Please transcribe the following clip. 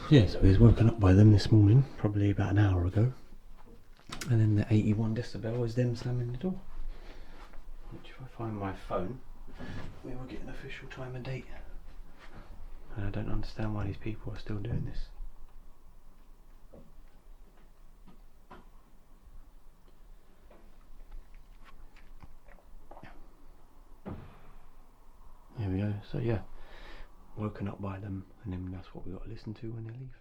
Yeah, so we was woken up by them this morning, probably about an hour ago. And then the 81 decibel was them slamming the door. Which, if I find my phone, we will get an official time and date. And I don't understand why these people are still doing this. There we go. So yeah, woken up by them, and then that's what we got to listen to when they leave.